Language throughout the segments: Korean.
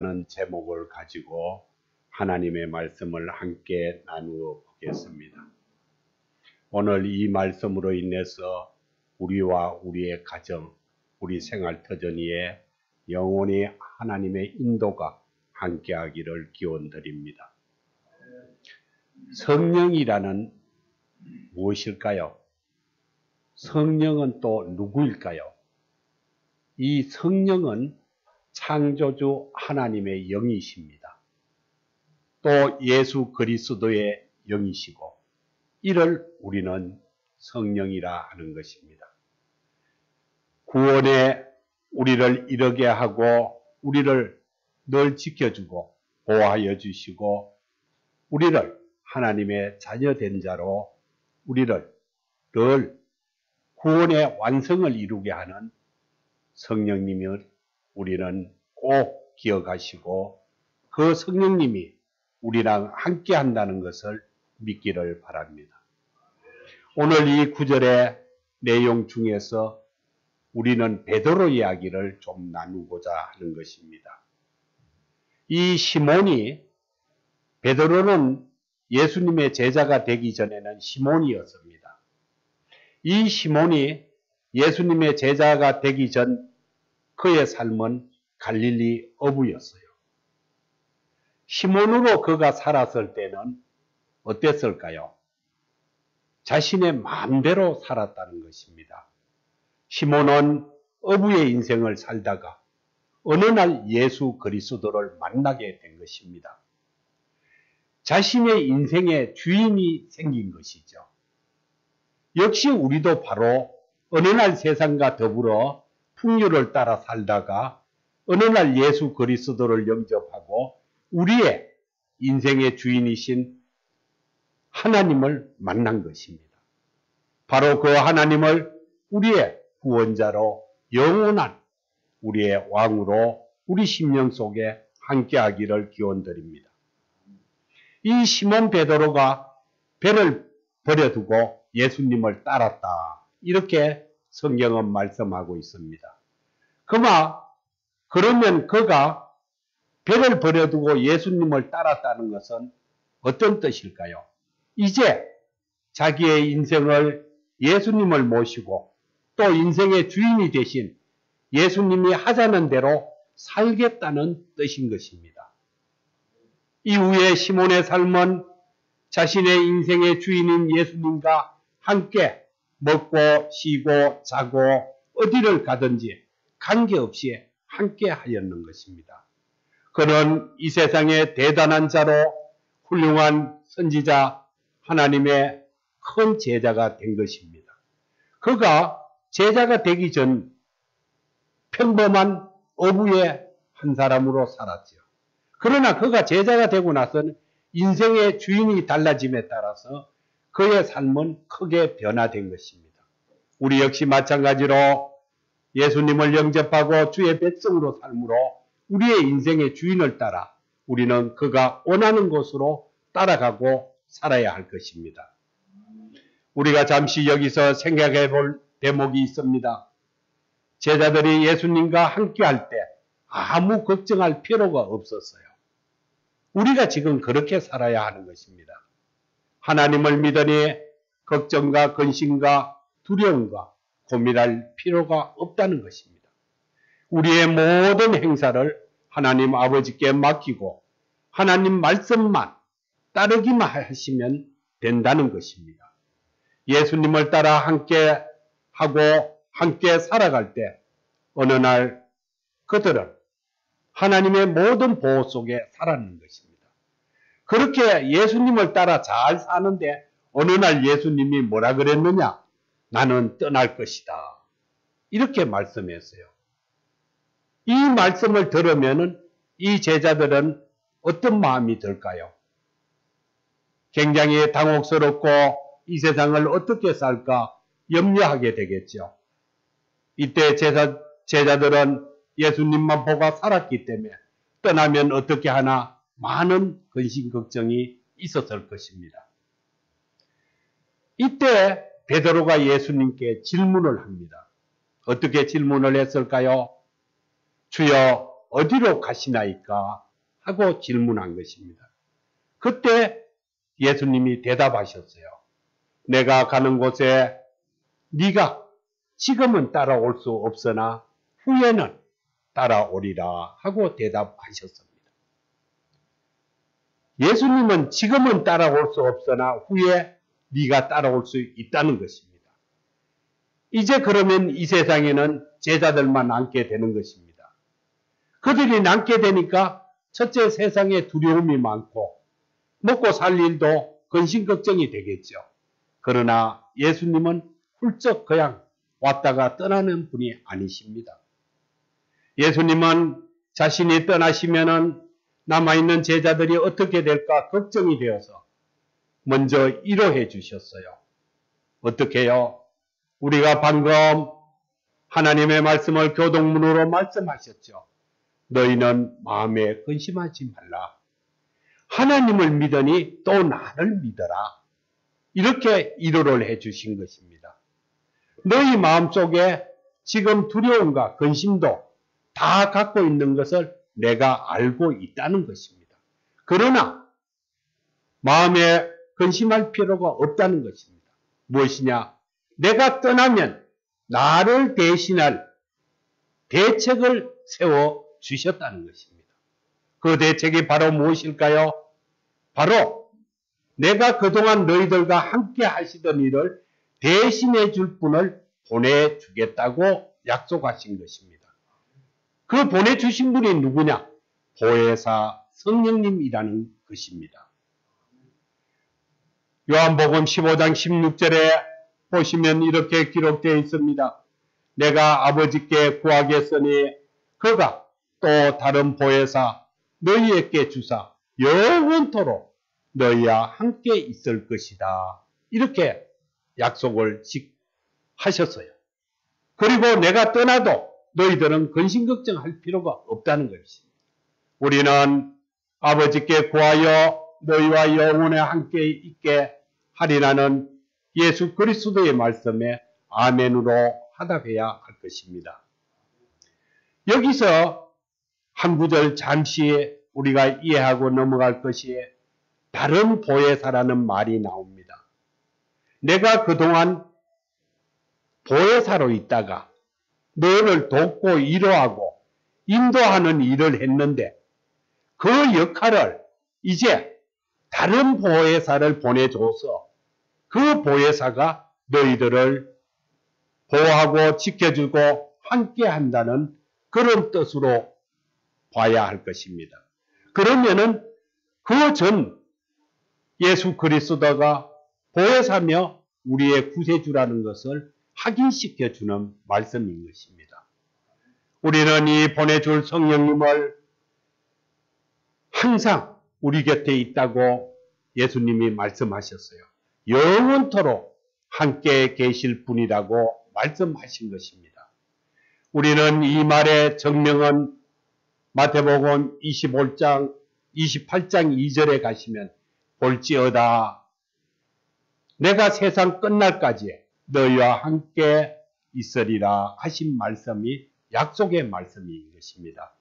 하는 제목을 가지고 하나님의 말씀을 함께 나누어 보겠습니다. 오늘 이 말씀으로 인해서 우리와 우리의 가정, 우리 생활 터전위에 영원히 하나님의 인도가 함께하기를 기원드립니다. 성령이라는 무엇일까요? 성령은 또 누구일까요? 이 성령은 창조주 하나님의 영이십니다. 또 예수 그리스도의 영이시고 이를 우리는 성령이라 하는 것입니다. 구원에 우리를 이르게 하고 우리를 늘 지켜주고 보호하여 주시고 우리를 하나님의 자녀된 자로 우리를 늘 구원의 완성을 이루게 하는 성령님을 우리는 꼭 기억하시고 그 성령님이 우리랑 함께 한다는 것을 믿기를 바랍니다. 오늘 이 구절의 내용 중에서 우리는 베드로 이야기를 좀 나누고자 하는 것입니다. 이 시몬이, 베드로는 예수님의 제자가 되기 전에는 시몬이었습니다. 이 시몬이 예수님의 제자가 되기 전 그의 삶은 갈릴리 어부였어요. 시몬으로 그가 살았을 때는 어땠을까요? 자신의 마음대로 살았다는 것입니다. 시몬은 어부의 인생을 살다가 어느 날 예수 그리스도를 만나게 된 것입니다. 자신의 인생의 주인이 생긴 것이죠. 역시 우리도 바로 어느 날 세상과 더불어 풍류를 따라 살다가 어느 날 예수 그리스도를 영접하고 우리의 인생의 주인이신 하나님을 만난 것입니다. 바로 그 하나님을 우리의 구원자로 영원한 우리의 왕으로 우리 심령 속에 함께하기를 기원드립니다. 이 시몬 베드로가 배를 버려두고 예수님을 따랐다. 이렇게 성경은 말씀하고 있습니다. 그러면 그가 배를 버려두고 예수님을 따랐다는 것은 어떤 뜻일까요? 이제 자기의 인생을 예수님을 모시고 또 인생의 주인이 되신 예수님이 하자는 대로 살겠다는 뜻인 것입니다. 이후에 시몬의 삶은 자신의 인생의 주인인 예수님과 함께 먹고 쉬고 자고 어디를 가든지 관계없이 함께 하였는 것입니다. 그는 이 세상의 대단한 자로 훌륭한 선지자 하나님의 큰 제자가 된 것입니다. 그가 제자가 되기 전 평범한 어부의 한 사람으로 살았죠. 그러나 그가 제자가 되고 나서는 인생의 주인이 달라짐에 따라서 그의 삶은 크게 변화된 것입니다. 우리 역시 마찬가지로 예수님을 영접하고 주의 백성으로 삶으로 우리의 인생의 주인을 따라 우리는 그가 원하는 곳으로 따라가고 살아야 할 것입니다. 우리가 잠시 여기서 생각해 볼 대목이 있습니다. 제자들이 예수님과 함께 할 때 아무 걱정할 필요가 없었어요. 우리가 지금 그렇게 살아야 하는 것입니다. 하나님을 믿으니 걱정과 근심과 두려움과 고민할 필요가 없다는 것입니다. 우리의 모든 행사를 하나님 아버지께 맡기고 하나님 말씀만 따르기만 하시면 된다는 것입니다. 예수님을 따라 함께 하고 함께 살아갈 때 어느 날 그들은 하나님의 모든 보호 속에 살아가는 것입니다. 그렇게 예수님을 따라 잘 사는데 어느 날 예수님이 뭐라 그랬느냐? 나는 떠날 것이다. 이렇게 말씀했어요. 이 말씀을 들으면은 이 제자들은 어떤 마음이 들까요? 굉장히 당혹스럽고 이 세상을 어떻게 살까 염려하게 되겠죠. 이때 제자들은 예수님만 보고 살았기 때문에 떠나면 어떻게 하나 많은 근심 걱정이 있었을 것입니다. 이때 베드로가 예수님께 질문을 합니다. 어떻게 질문을 했을까요? 주여, 어디로 가시나이까? 하고 질문한 것입니다. 그때 예수님이 대답하셨어요. 내가 가는 곳에 네가 지금은 따라올 수 없으나 후에는 따라오리라 하고 대답하셨습니다. 예수님은 지금은 따라올 수 없으나 후에 네가 따라올 수 있다는 것입니다. 이제 그러면 이 세상에는 제자들만 남게 되는 것입니다. 그들이 남게 되니까 첫째 세상에 두려움이 많고 먹고 살 일도 근심 걱정이 되겠죠. 그러나 예수님은 훌쩍 그냥 왔다가 떠나는 분이 아니십니다. 예수님은 자신이 떠나시면은 남아있는 제자들이 어떻게 될까 걱정이 되어서 먼저 위로해 주셨어요. 어떻게요? 우리가 방금 하나님의 말씀을 교동문으로 말씀하셨죠. 너희는 마음에 근심하지 말라. 하나님을 믿으니 또 나를 믿어라. 이렇게 위로를 해 주신 것입니다. 너희 마음속에 지금 두려움과 근심도 다 갖고 있는 것을 내가 알고 있다는 것입니다. 그러나 마음에 근심할 필요가 없다는 것입니다. 무엇이냐? 내가 떠나면 나를 대신할 대책을 세워 주셨다는 것입니다. 그 대책이 바로 무엇일까요? 바로 내가 그동안 너희들과 함께 하시던 일을 대신해 줄 분을 보내주겠다고 약속하신 것입니다. 그 보내주신 분이 누구냐? 보혜사 성령님이라는 것입니다. 요한복음 15장 16절에 보시면 이렇게 기록되어 있습니다. 내가 아버지께 구하겠으니 그가 또 다른 보혜사 너희에게 주사 영원토록 너희와 함께 있을 것이다. 이렇게 약속을 하셨어요. 그리고 내가 떠나도 너희들은 근심 걱정할 필요가 없다는 것입니다. 우리는 아버지께 구하여 너희와 영원에 함께 있게 하리라는 예수 그리스도의 말씀에 아멘으로 화답해야 할 것입니다. 여기서 한 구절 잠시 우리가 이해하고 넘어갈 것이 다른 보혜사라는 말이 나옵니다. 내가 그동안 보혜사로 있다가 너를 돕고 위로하고 인도하는 일을 했는데 그 역할을 이제 다른 보혜사를 보내줘서 그 보혜사가 너희들을 보호하고 지켜주고 함께 한다는 그런 뜻으로 봐야 할 것입니다. 그러면은 그 전 예수 그리스도가 보혜사며 우리의 구세주라는 것을 확인시켜 주는 말씀인 것입니다. 우리는 이 보내줄 성령님을 항상 우리 곁에 있다고 예수님이 말씀하셨어요. 영원토록 함께 계실 분이라고 말씀하신 것입니다. 우리는 이 말의 정명은 마태복음 28장 2절에 가시면 볼지어다 내가 세상 끝날까지 너희와 함께 있으리라 하신 말씀이 약속의 말씀인 것입니다.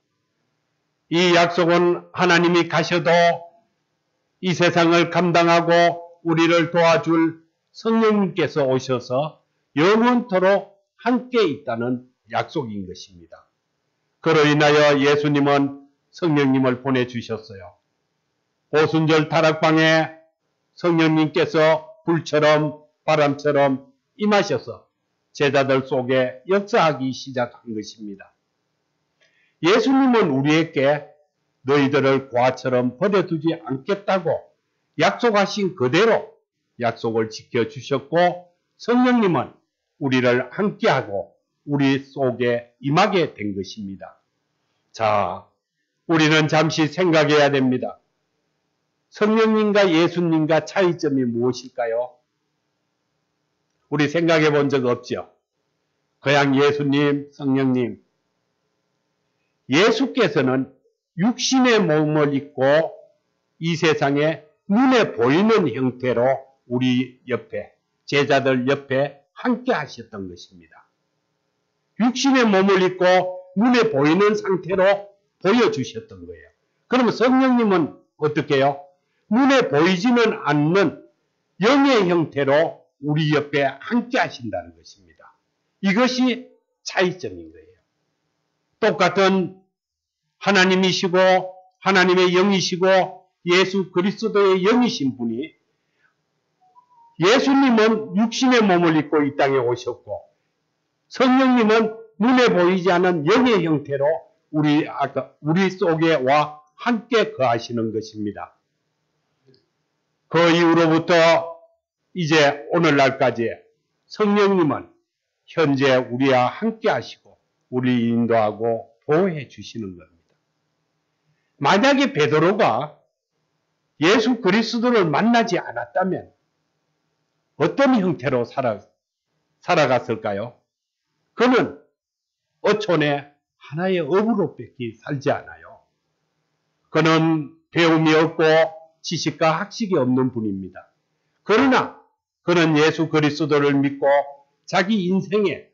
이 약속은 하나님이 가셔도 이 세상을 감당하고 우리를 도와줄 성령님께서 오셔서 영원토록 함께 있다는 약속인 것입니다. 그로 인하여 예수님은 성령님을 보내주셨어요. 오순절 다락방에 성령님께서 불처럼 바람처럼 임하셔서 제자들 속에 역사하기 시작한 것입니다. 예수님은 우리에게 너희들을 고아처럼 버려두지 않겠다고 약속하신 그대로 약속을 지켜주셨고 성령님은 우리를 함께하고 우리 속에 임하게 된 것입니다. 자, 우리는 잠시 생각해야 됩니다. 성령님과 예수님과 차이점이 무엇일까요? 우리 생각해 본 적 없죠? 그냥 예수님, 성령님. 예수께서는 육신의 몸을 입고 이 세상에 눈에 보이는 형태로 우리 옆에, 제자들 옆에 함께 하셨던 것입니다. 육신의 몸을 입고 눈에 보이는 상태로 보여주셨던 거예요. 그러면 성령님은 어떻게 해요? 눈에 보이지는 않는 영의 형태로 우리 옆에 함께 하신다는 것입니다. 이것이 차이점인 거예요. 똑같은 하나님이시고 하나님의 영이시고 예수 그리스도의 영이신 분이 예수님은 육신의 몸을 입고 이 땅에 오셨고 성령님은 눈에 보이지 않는 영의 형태로 우리 속에 와 함께 거하시는 것입니다. 그 이후로부터 이제 오늘날까지 성령님은 현재 우리와 함께 하시고 우리 인도하고 보호해 주시는 겁니다. 만약에 베드로가 예수 그리스도를 만나지 않았다면 어떤 형태로 살아갔을까요? 그는 어촌에 하나의 어부로밖에 살지 않아요. 그는 배움이 없고 지식과 학식이 없는 분입니다. 그러나 그는 예수 그리스도를 믿고 자기 인생의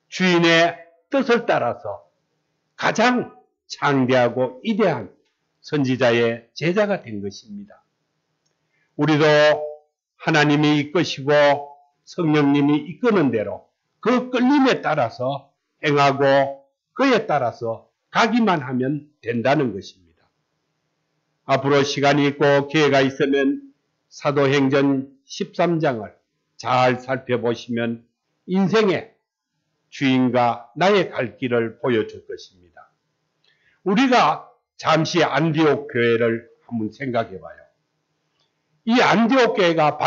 주인의 뜻을 따라서 가장 창대하고 위대한 선지자의 제자가 된 것입니다. 우리도 하나님이 이끄시고 성령님이 이끄는 대로 그 끌림에 따라서 행하고 그에 따라서 가기만 하면 된다는 것입니다. 앞으로 시간이 있고 기회가 있으면 사도행전 13장을 잘 살펴보시면 인생의 주인과 나의 갈 길을 보여줄 것입니다. 우리가 잠시 안디옥 교회를 한번 생각해 봐요. 이 안디옥 교회가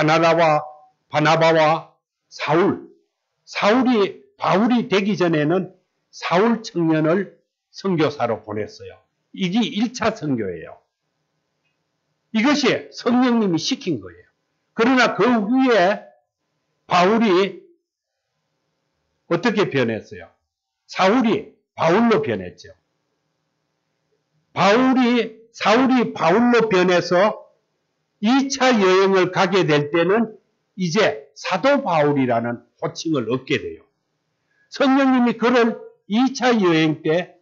바나바와 사울이 바울이 되기 전에는 사울 청년을 선교사로 보냈어요. 이게 1차 선교예요. 이것이 성령님이 시킨 거예요. 그러나 그 후에 바울이 어떻게 변했어요? 사울이 바울로 변했죠. 사울이 바울로 변해서 2차 여행을 가게 될 때는 이제 사도 바울이라는 호칭을 얻게 돼요. 성령님이 그를 2차 여행 때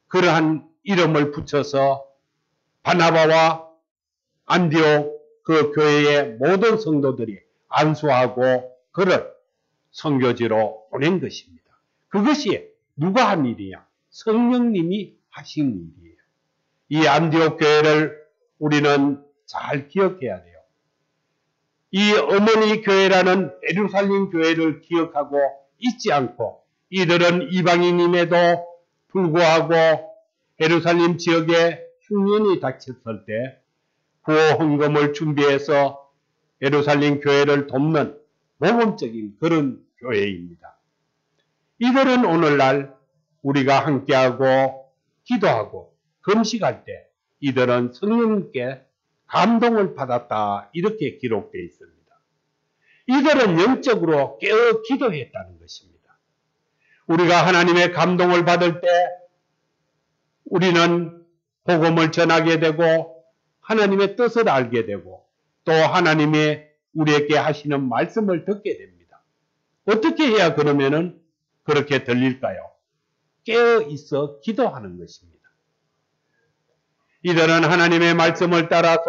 그러한 이름을 붙여서 바나바와 안디옥 그 교회의 모든 성도들이 안수하고 그를 선교지로 보낸 것입니다. 그것이 누가 한 일이냐? 성령님이 하신 일이에요. 이 안디옥 교회를 우리는 잘 기억해야 돼요. 이 어머니 교회라는 예루살렘 교회를 기억하고 잊지 않고 이들은 이방인임에도 불구하고 예루살렘 지역에 흉년이 닥쳤을 때 구호 헌금을 준비해서 예루살렘 교회를 돕는 모범적인 그런 교회입니다. 이들은 오늘날 우리가 함께하고 기도하고 금식할 때 이들은 성령님께 감동을 받았다 이렇게 기록되어 있습니다. 이들은 영적으로 깨어 기도했다는 것입니다. 우리가 하나님의 감동을 받을 때 우리는 복음을 전하게 되고 하나님의 뜻을 알게 되고 또 하나님이 우리에게 하시는 말씀을 듣게 됩니다. 어떻게 해야 그러면은 그렇게 들릴까요? 깨어 있어 기도하는 것입니다. 이들은 하나님의 말씀을 따라서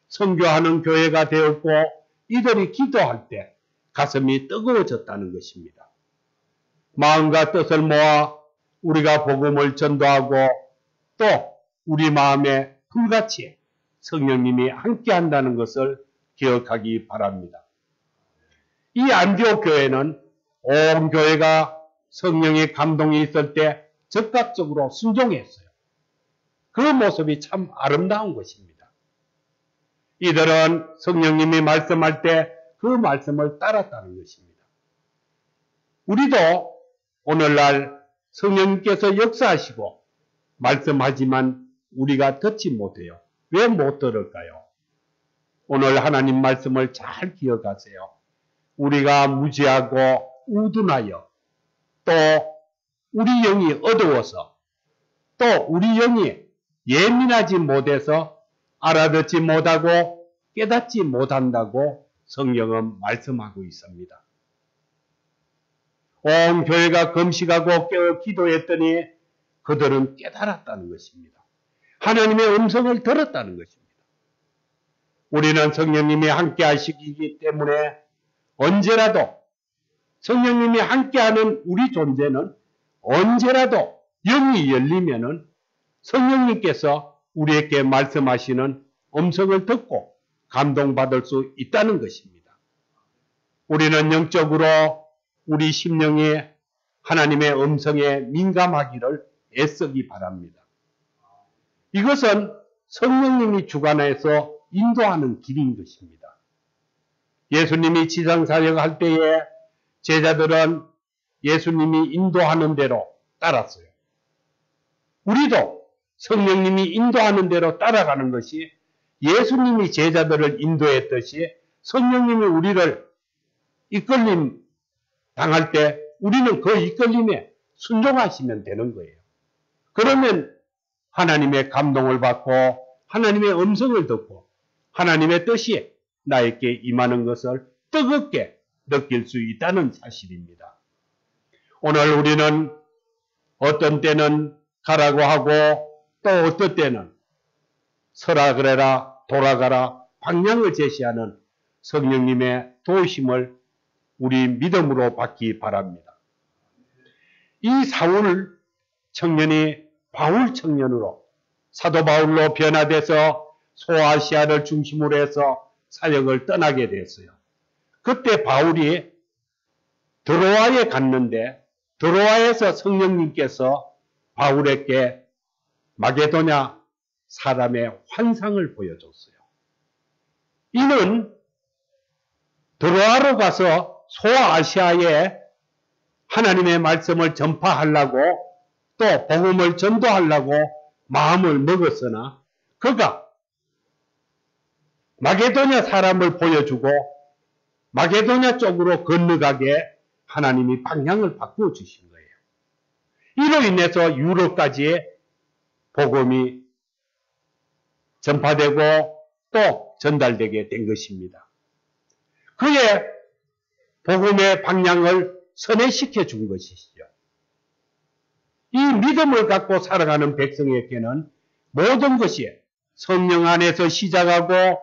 선교하는 교회가 되었고 이들이 기도할 때 가슴이 뜨거워졌다는 것입니다. 마음과 뜻을 모아 우리가 복음을 전도하고 또 우리 마음에 불같이 성령님이 함께한다는 것을 기억하기 바랍니다. 이 안디옥 교회는 온 교회가 성령의 감동이 있을 때 적극적으로 순종했어요. 그 모습이 참 아름다운 것입니다. 이들은 성령님이 말씀할 때 그 말씀을 따랐다는 것입니다. 우리도 오늘날 성령님께서 역사하시고 말씀하지만 우리가 듣지 못해요. 왜 못 들을까요? 오늘 하나님 말씀을 잘 기억하세요. 우리가 무지하고 우둔하여 또 우리 영이 어두워서 또 우리 영이 예민하지 못해서 알아듣지 못하고 깨닫지 못한다고 성경은 말씀하고 있습니다. 온 교회가 금식하고 깨어 기도했더니 그들은 깨달았다는 것입니다. 하나님의 음성을 들었다는 것입니다. 우리는 성령님이 함께 하시기 때문에 언제라도 성령님이 함께하는 우리 존재는 언제라도 영이 열리면은 성령님께서 우리에게 말씀하시는 음성을 듣고 감동받을 수 있다는 것입니다. 우리는 영적으로 우리 심령이 하나님의 음성에 민감하기를 애쓰기 바랍니다. 이것은 성령님이 주관해서 인도하는 길인 것입니다. 예수님이 지상사역할 때에 제자들은 예수님이 인도하는 대로 따랐어요. 우리도 성령님이 인도하는 대로 따라가는 것이 예수님이 제자들을 인도했듯이 성령님이 우리를 이끌림 당할 때 우리는 그 이끌림에 순종하시면 되는 거예요. 그러면 하나님의 감동을 받고 하나님의 음성을 듣고 하나님의 뜻이 나에게 임하는 것을 뜨겁게 느낄 수 있다는 사실입니다. 오늘 우리는 어떤 때는 가라고 하고 또 어떤 때는 서라 그래라 돌아가라 방향을 제시하는 성령님의 도우심을 우리 믿음으로 받기 바랍니다. 이 사울 청년이 바울 청년으로 사도 바울로 변화돼서 소아시아를 중심으로 해서 사역을 떠나게 됐어요. 그때 바울이 드로아에 갔는데 드로아에서 성령님께서 바울에게 마게도냐 사람의 환상을 보여줬어요. 이는 드로아로 가서 소아시아에 하나님의 말씀을 전파하려고 또 복음을 전도하려고 마음을 먹었으나 그가 마게도냐 사람을 보여주고 마게도냐 쪽으로 건너가게 하나님이 방향을 바꾸어 주신 거예요. 이로 인해서 유럽까지 복음이 전파되고 또 전달되게 된 것입니다. 그의 복음의 방향을 선회시켜 준 것이죠. 이 믿음을 갖고 살아가는 백성에게는 모든 것이 성령 안에서 시작하고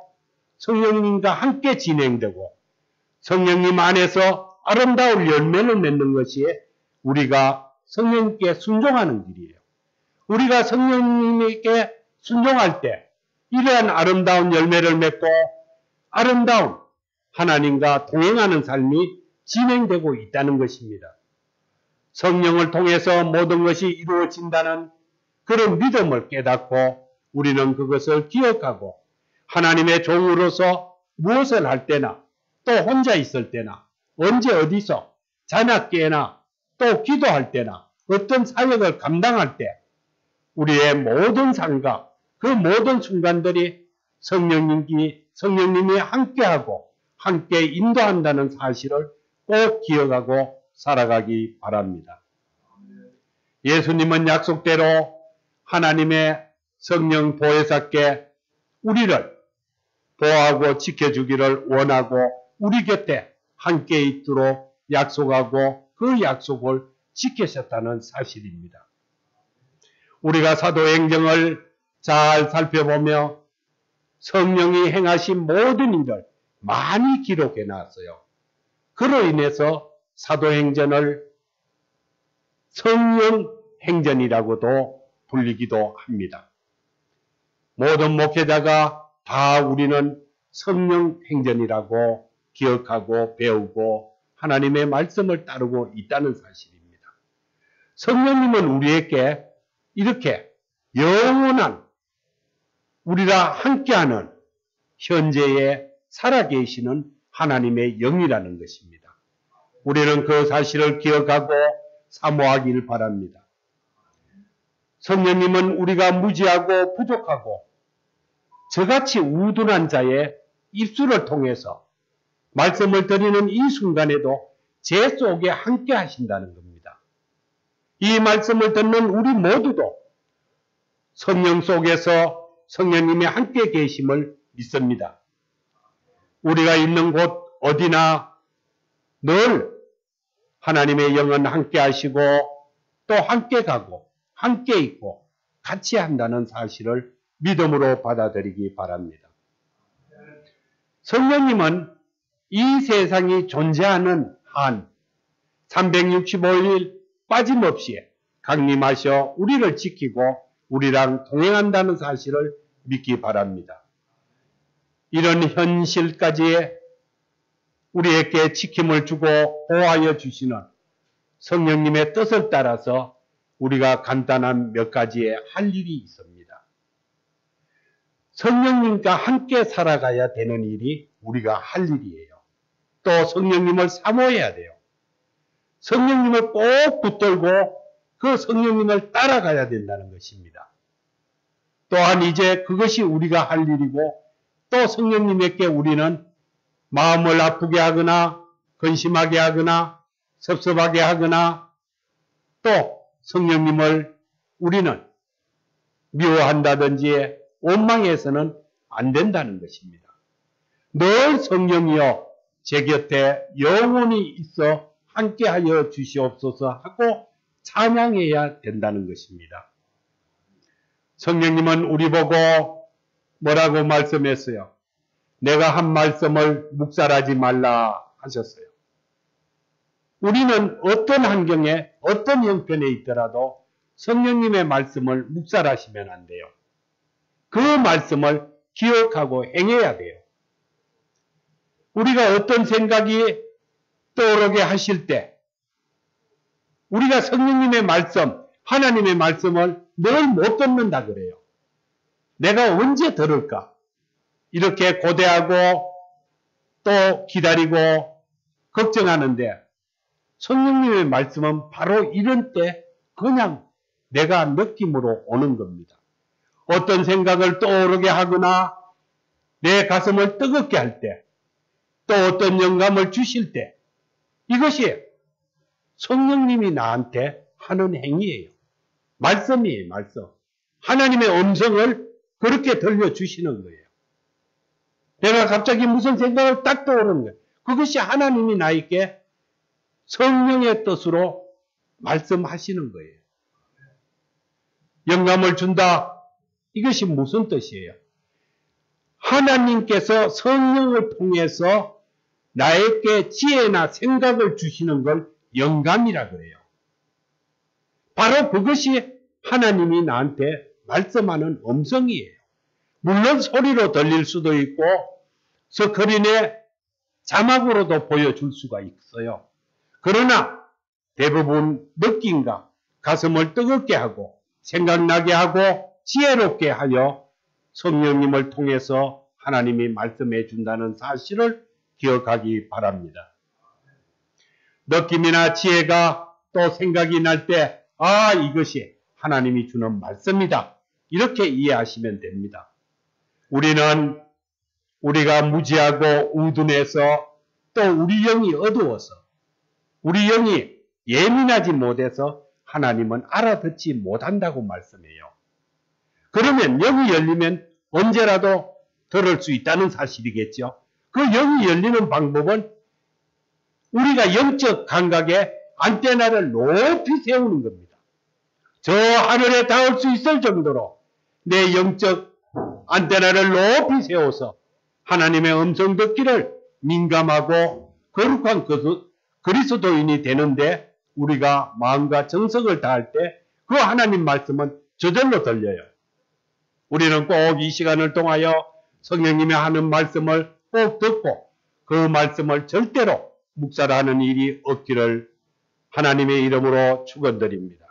성령님과 함께 진행되고 성령님 안에서 아름다운 열매를 맺는 것이 우리가 성령님께 순종하는 길이에요. 우리가 성령님께 순종할 때 이러한 아름다운 열매를 맺고 아름다운 하나님과 동행하는 삶이 진행되고 있다는 것입니다. 성령을 통해서 모든 것이 이루어진다는 그런 믿음을 깨닫고 우리는 그것을 기억하고 하나님의 종으로서 무엇을 할 때나 또 혼자 있을 때나 언제 어디서 자나 깨나 또 기도할 때나 어떤 사역을 감당할 때 우리의 모든 삶과 그 모든 순간들이 성령님이 함께하고 함께 인도한다는 사실을 꼭 기억하고 살아가기 바랍니다. 예수님은 약속대로 하나님의 성령 보혜사께 우리를 보호하고 지켜주기를 원하고 우리 곁에 함께 있도록 약속하고 그 약속을 지키셨다는 사실입니다. 우리가 사도행정을 잘 살펴보며 성령이 행하신 모든 일을 많이 기록해 놨어요. 그로 인해서 사도행전을 성령행전이라고도 불리기도 합니다. 모든 목회자가 다 우리는 성령행전이라고 기억하고 배우고 하나님의 말씀을 따르고 있다는 사실입니다. 성령님은 우리에게 이렇게 영원한 우리가 함께하는 현재에 살아계시는 하나님의 영이라는 것입니다. 우리는 그 사실을 기억하고 사모하길 바랍니다. 성령님은 우리가 무지하고 부족하고 저같이 우둔한 자의 입술을 통해서 말씀을 드리는 이 순간에도 제 속에 함께 하신다는 겁니다. 이 말씀을 듣는 우리 모두도 성령 속에서 성령님이 함께 계심을 믿습니다. 우리가 있는 곳 어디나 늘 하나님의 영은 함께 하시고 또 함께 가고 함께 있고 같이 한다는 사실을 믿음으로 받아들이기 바랍니다. 성령님은 이 세상이 존재하는 한 365일 빠짐없이 강림하셔 우리를 지키고 우리랑 동행한다는 사실을 믿기 바랍니다. 이런 현실까지 우리에게 지킴을 주고 보호하여 주시는 성령님의 뜻을 따라서 우리가 간단한 몇 가지의 할 일이 있습니다. 성령님과 함께 살아가야 되는 일이 우리가 할 일이에요. 또 성령님을 사모해야 돼요. 성령님을 꼭 붙들고 그 성령님을 따라가야 된다는 것입니다. 또한 이제 그것이 우리가 할 일이고 또 성령님에게 우리는 마음을 아프게 하거나 근심하게 하거나 섭섭하게 하거나 또 성령님을 우리는 미워한다든지 원망해서는 안 된다는 것입니다. 늘 성령이여 제 곁에 영원히 있어 함께하여 주시옵소서 하고 찬양해야 된다는 것입니다. 성령님은 우리 보고 뭐라고 말씀했어요? 내가 한 말씀을 묵살하지 말라 하셨어요. 우리는 어떤 환경에 어떤 형편에 있더라도 성령님의 말씀을 묵살하시면 안 돼요. 그 말씀을 기억하고 행해야 돼요. 우리가 어떤 생각이 떠오르게 하실 때 우리가 성령님의 말씀, 하나님의 말씀을 늘 못 듣는다 그래요. 내가 언제 들을까? 이렇게 고대하고 또 기다리고 걱정하는데 성령님의 말씀은 바로 이런 때 그냥 내가 느낌으로 오는 겁니다. 어떤 생각을 떠오르게 하거나 내 가슴을 뜨겁게 할 때, 또 어떤 영감을 주실 때 이것이 성령님이 나한테 하는 행위예요. 말씀이에요. 말씀. 하나님의 음성을 그렇게 들려주시는 거예요. 내가 갑자기 무슨 생각을 딱 떠오르는 거예요. 그것이 하나님이 나에게 성령의 뜻으로 말씀하시는 거예요. 영감을 준다. 이것이 무슨 뜻이에요? 하나님께서 성령을 통해서 나에게 지혜나 생각을 주시는 걸 영감이라 그래요. 바로 그것이 하나님이 나한테 말씀하는 음성이에요. 물론 소리로 들릴 수도 있고 스크린에 자막으로도 보여줄 수가 있어요. 그러나 대부분 느낌과 가슴을 뜨겁게 하고 생각나게 하고 지혜롭게 하여 성령님을 통해서 하나님이 말씀해 준다는 사실을 기억하기 바랍니다. 느낌이나 지혜가 또 생각이 날 때 이것이 하나님이 주는 말씀이다. 이렇게 이해하시면 됩니다. 우리가 무지하고 우둔해서 또 우리 영이 어두워서 우리 영이 예민하지 못해서 하나님은 알아듣지 못한다고 말씀해요. 그러면 영이 열리면 언제라도 들을 수 있다는 사실이겠죠. 그 영이 열리는 방법은 우리가 영적 감각에 안테나를 높이 세우는 겁니다. 저 하늘에 닿을 수 있을 정도로 내 영적 안테나를 높이 세워서 하나님의 음성 듣기를 민감하고 거룩한 그리스도인이 되는데 우리가 마음과 정성을 다할 때 그 하나님 말씀은 저절로 들려요. 우리는 꼭 이 시간을 통하여 성령님이 하는 말씀을 꼭 듣고 그 말씀을 절대로 묵살하는 일이 없기를 하나님의 이름으로 축원드립니다.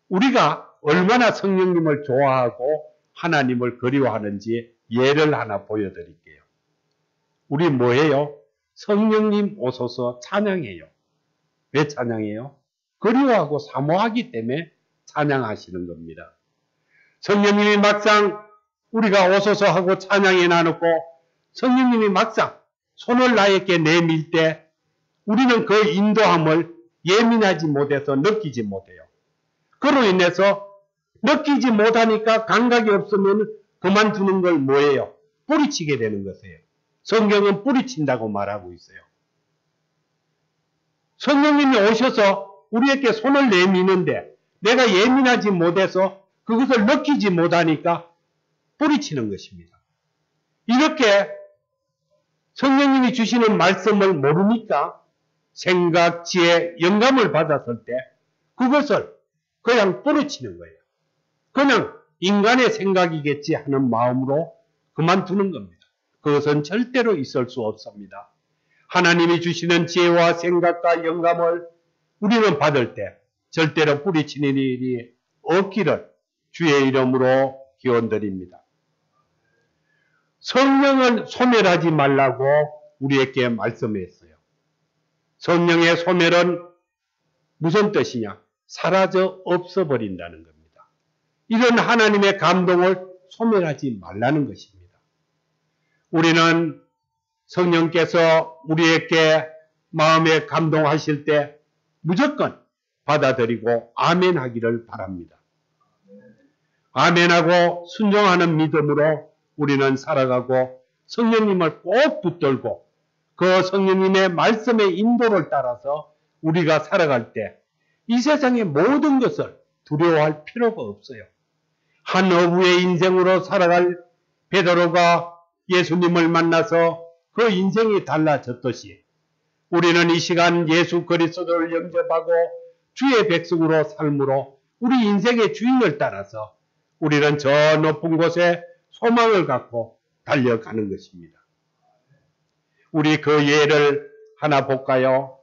우리가 얼마나 성령님을 좋아하고 하나님을 그리워하는지 예를 하나 보여드릴게요. 우리 뭐예요? 성령님 오소서 찬양해요. 왜 찬양해요? 그리워하고 사모하기 때문에 찬양하시는 겁니다. 성령님이 막상 우리가 오소서 하고 찬양해 나누고 성령님이 막상 손을 나에게 내밀 때 우리는 그 인도함을 예민하지 못해서 느끼지 못해요. 그로 인해서 느끼지 못하니까 감각이 없으면 그만두는 걸 뭐예요? 뿌리치게 되는 것이에요. 성경은 뿌리친다고 말하고 있어요. 성령님이 오셔서 우리에게 손을 내미는데 내가 예민하지 못해서 그것을 느끼지 못하니까 뿌리치는 것입니다. 이렇게 성령님이 주시는 말씀을 모르니까 생각, 지혜, 영감을 받았을 때 그것을 그냥 뿌리치는 거예요. 그냥 인간의 생각이겠지 하는 마음으로 그만두는 겁니다. 그것은 절대로 있을 수 없습니다. 하나님이 주시는 지혜와 생각과 영감을 우리는 받을 때 절대로 뿌리치는 일이 없기를 주의 이름으로 기원드립니다. 성령을 소멸하지 말라고 우리에게 말씀했어요. 성령의 소멸은 무슨 뜻이냐? 사라져 없어버린다는 겁니다. 이런 하나님의 감동을 소멸하지 말라는 것입니다. 우리는 성령께서 우리에게 마음에 감동하실 때 무조건 받아들이고 아멘 하기를 바랍니다. 아멘하고 순종하는 믿음으로 우리는 살아가고 성령님을 꼭 붙들고 그 성령님의 말씀의 인도를 따라서 우리가 살아갈 때 이 세상의 모든 것을 두려워할 필요가 없어요. 한 어부의 인생으로 살아갈 베드로가 예수님을 만나서 그 인생이 달라졌듯이 우리는 이 시간 예수 그리스도를 영접하고 주의 백성으로 삶으로 우리 인생의 주인을 따라서 우리는 저 높은 곳에 소망을 갖고 달려가는 것입니다. 우리 그 예를 하나 볼까요?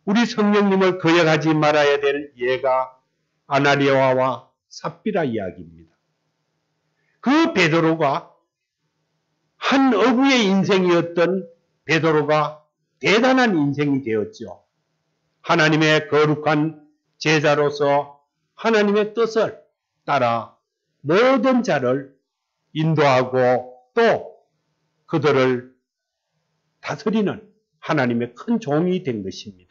우리 성령님을 거역하지 말아야 될 예가 아나니아와 삽비라 이야기입니다. 그 베드로가 한 어부의 인생이었던 베드로가 대단한 인생이 되었죠. 하나님의 거룩한 제자로서 하나님의 뜻을 따라 모든 자를 인도하고 또 그들을 다스리는 하나님의 큰 종이 된 것입니다.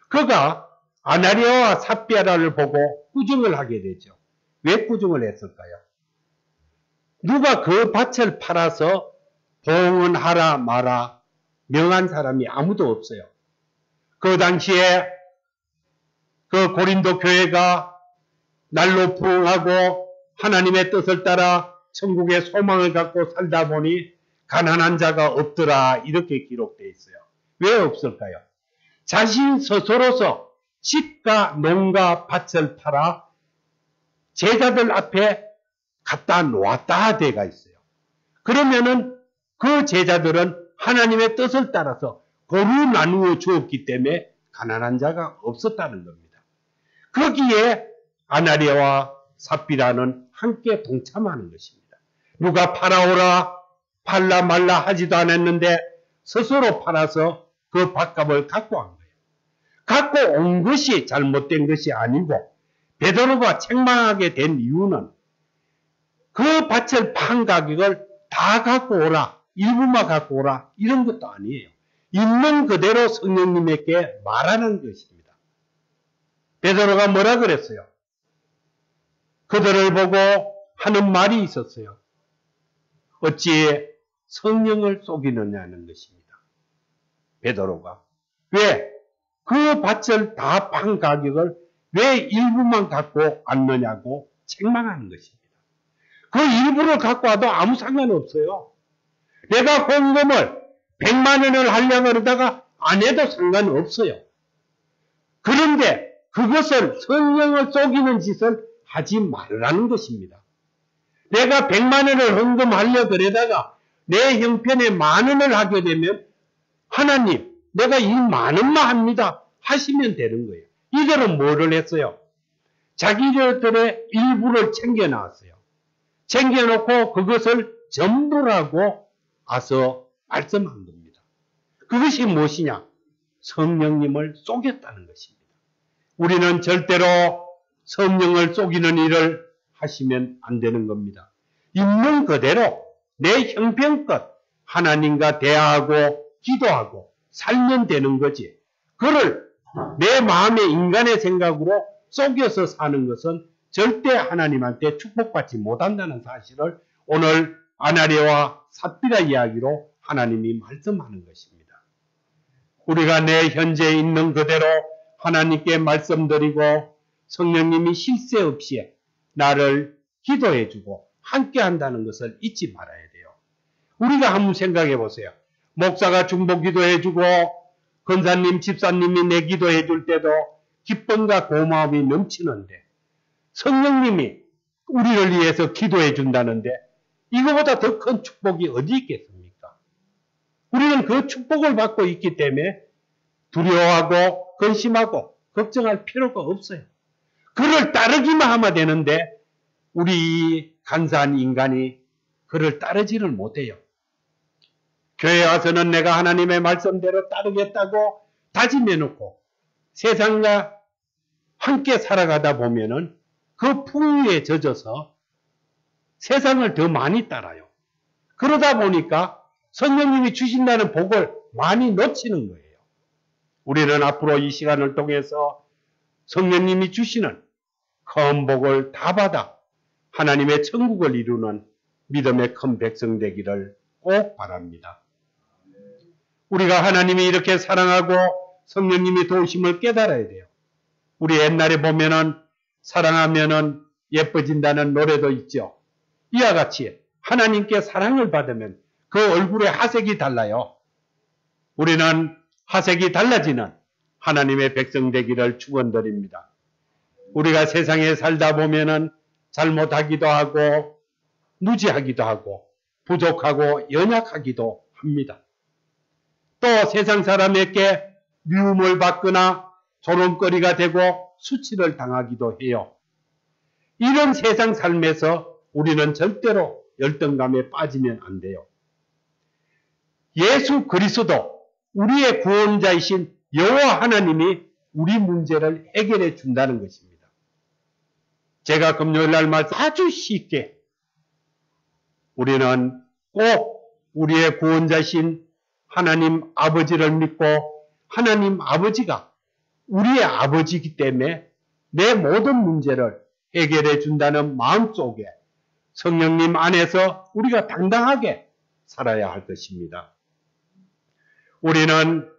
그가 아나니아와 삽비라를 보고 꾸중을 하게 되죠. 왜 꾸중을 했을까요? 누가 그 밭을 팔아서 봉헌하라 마라 명한 사람이 아무도 없어요. 그 당시에 그 고린도 교회가 날로 부흥하고 하나님의 뜻을 따라 천국의 소망을 갖고 살다 보니 가난한 자가 없더라 이렇게 기록되어 있어요. 왜 없을까요? 자신 스스로서 집과 농가 밭을 팔아 제자들 앞에 갖다 놓았다 돼가 있어요. 그러면은 그 제자들은 하나님의 뜻을 따라서 고루 나누어 주었기 때문에 가난한 자가 없었다는 겁니다. 거기에 아나니아와 삽비라는 함께 동참하는 것입니다. 누가 팔아오라 팔라 말라 하지도 않았는데 스스로 팔아서 그 밭값을 갖고 한 거예요. 갖고 온 것이 잘못된 것이 아니고 베드로가 책망하게 된 이유는 그 밭을 판 가격을 다 갖고 오라, 일부만 갖고 오라 이런 것도 아니에요. 있는 그대로 성령님에게 말하는 것입니다. 베드로가 뭐라 그랬어요? 그들을 보고 하는 말이 있었어요. 어찌 성령을 속이느냐는 것입니다. 베드로가 왜 그 밭을 다 판 가격을 왜 일부만 갖고 왔느냐고 책망하는 것입니다. 그 일부를 갖고 와도 아무 상관없어요. 내가 헌금을 100만 원을 하려고 그러다가 안 해도 상관없어요. 그런데 그것을 성령을 속이는 짓을 하지 말라는 것입니다. 내가 100만 원을 헌금하려고 그러다가 내 형편에 10,000원을 하게 되면 하나님 내가 이 10,000원만 합니다 하시면 되는 거예요. 이들은 뭐를 했어요? 자기들의 일부를 챙겨놨어요. 챙겨놓고 그것을 전부라고 와서 말씀한 겁니다. 그것이 무엇이냐? 성령님을 속였다는 것입니다. 우리는 절대로 성령을 속이는 일을 하시면 안 되는 겁니다. 있는 그대로 내 형편껏 하나님과 대화하고 기도하고 살면 되는 거지. 그를 내 마음의 인간의 생각으로 속여서 사는 것은 절대 하나님한테 축복받지 못한다는 사실을 오늘 아나니아와 삽비라 이야기로 하나님이 말씀하는 것입니다. 우리가 내 현재 있는 그대로 하나님께 말씀드리고 성령님이 쉴 새 없이 나를 기도해주고 함께 한다는 것을 잊지 말아야 돼요. 우리가 한번 생각해 보세요. 목사가 중보 기도해주고 권사님, 집사님이 내 기도해줄 때도 기쁨과 고마움이 넘치는데 성령님이 우리를 위해서 기도해 준다는데 이거보다 더 큰 축복이 어디 있겠습니까? 우리는 그 축복을 받고 있기 때문에 두려워하고 근심하고 걱정할 필요가 없어요. 그를 따르기만 하면 되는데 우리 간사한 인간이 그를 따르지를 못해요. 교회 와서는 내가 하나님의 말씀대로 따르겠다고 다짐해놓고 세상과 함께 살아가다 보면은 그 풍류에 젖어서 세상을 더 많이 따라요. 그러다 보니까 성령님이 주신다는 복을 많이 놓치는 거예요. 우리는 앞으로 이 시간을 통해서 성령님이 주시는 큰 복을 다 받아 하나님의 천국을 이루는 믿음의 큰 백성 되기를 꼭 바랍니다. 우리가 하나님이 이렇게 사랑하고 성령님이 도우심을 깨달아야 돼요. 우리 옛날에 보면은 사랑하면은 예뻐진다는 노래도 있죠. 이와 같이 하나님께 사랑을 받으면 그 얼굴의 하색이 달라요. 우리는 하색이 달라지는 하나님의 백성 되기를 축원드립니다. 우리가 세상에 살다 보면은 잘못하기도 하고 무지하기도 하고 부족하고 연약하기도 합니다. 또 세상 사람에게 미움을 받거나 조롱거리가 되고 수치를 당하기도 해요. 이런 세상 삶에서 우리는 절대로 열등감에 빠지면 안 돼요. 예수 그리스도 우리의 구원자이신 여호와 하나님이 우리 문제를 해결해 준다는 것입니다. 제가 금요일 날 말씀 아주 쉽게 우리는 꼭 우리의 구원자신 하나님 아버지를 믿고 하나님 아버지가 우리의 아버지이기 때문에 내 모든 문제를 해결해 준다는 마음속에 성령님 안에서 우리가 당당하게 살아야 할 것입니다. 우리는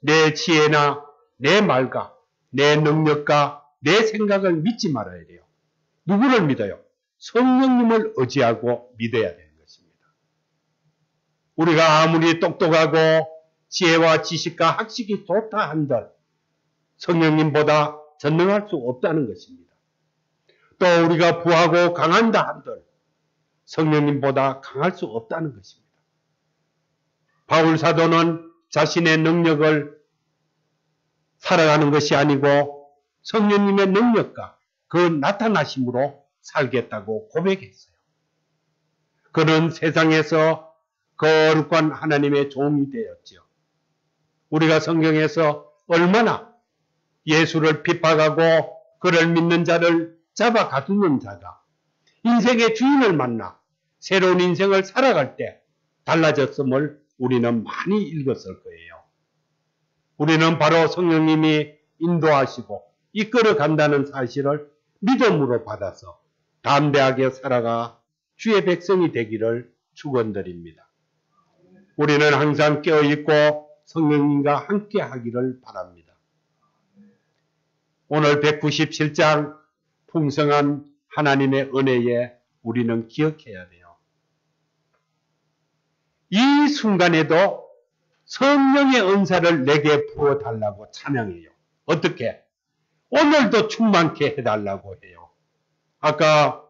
내 지혜나 내 말과 내 능력과 내 생각을 믿지 말아야 돼요. 누구를 믿어요? 성령님을 의지하고 믿어야 되는 것입니다. 우리가 아무리 똑똑하고 지혜와 지식과 학식이 좋다 한들 성령님보다 전능할 수 없다는 것입니다. 또 우리가 부하고 강한다 한들 성령님보다 강할 수 없다는 것입니다. 바울 사도는 자신의 능력을 살아가는 것이 아니고 성령님의 능력과 그 나타나심으로 살겠다고 고백했어요. 그는 세상에서 거룩한 하나님의 종이 되었죠. 우리가 성경에서 얼마나 예수를 핍박하고 그를 믿는 자를 잡아 가두는 자가 인생의 주인을 만나 새로운 인생을 살아갈 때 달라졌음을 우리는 많이 읽었을 거예요. 우리는 바로 성령님이 인도하시고 이끌어 간다는 사실을 믿음으로 받아서 담대하게 살아가 주의 백성이 되기를 축원드립니다. 우리는 항상 깨어있고 성령님과 함께 하기를 바랍니다. 오늘 197장 풍성한 하나님의 은혜에 우리는 기억해야 돼요. 이 순간에도 성령의 은사를 내게 부어달라고 찬양해요. 어떻게? 오늘도 충만케 해달라고 해요. 아까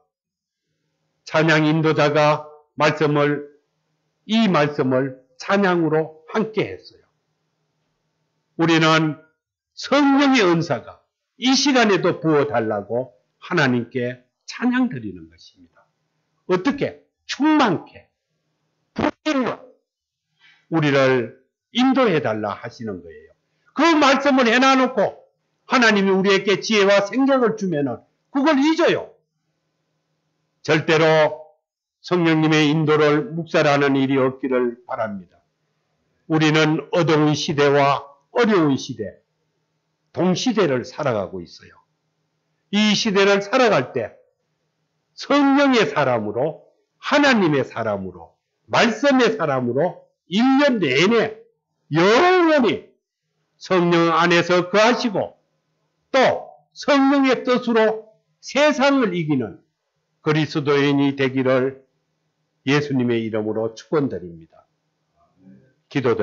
찬양 인도자가 이 말씀을 찬양으로 함께 했어요. 우리는 성령의 은사가 이 시간에도 부어달라고 하나님께 찬양 드리는 것입니다. 어떻게? 충만케, 불길로 우리를 인도해달라 하시는 거예요. 그 말씀을 해놔놓고 하나님이 우리에게 지혜와 생각을 주면은 그걸 잊어요. 절대로 성령님의 인도를 묵살하는 일이 없기를 바랍니다. 우리는 어두운 시대와 어려운 시대, 동시대를 살아가고 있어요. 이 시대를 살아갈 때 성령의 사람으로, 하나님의 사람으로, 말씀의 사람으로 1년 내내 영원히 성령 안에서 거하시고 또 성령의 뜻으로 세상을 이기는 그리스도인이 되기를 예수님의 이름으로 축원드립니다. 기도드립니다.